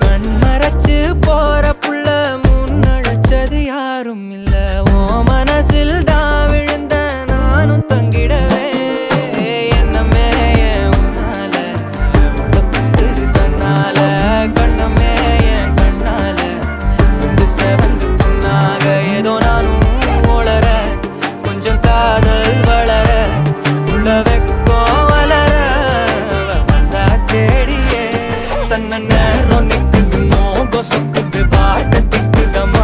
கண்மறைச்சு போற புள்ள முன்னழைச்சது யாரும் இல்ல. ஓ மனசில் தான் விழுந்த நானும் தங்கிடவே என்னமே உன்னால உள்ள புந்துரு தன்னால கண்ணமே என் கண்ணால வந்து செவந்து புண்ணாக ஏதோ நானும் ஓளற கொஞ்சம் காதல் வளர உள்ள வெக்கோ வளர வந்தா தேடியே தன்ன நேரம் நிக்குது மோகம் சொக்குது பாட்ட திக்குதமா.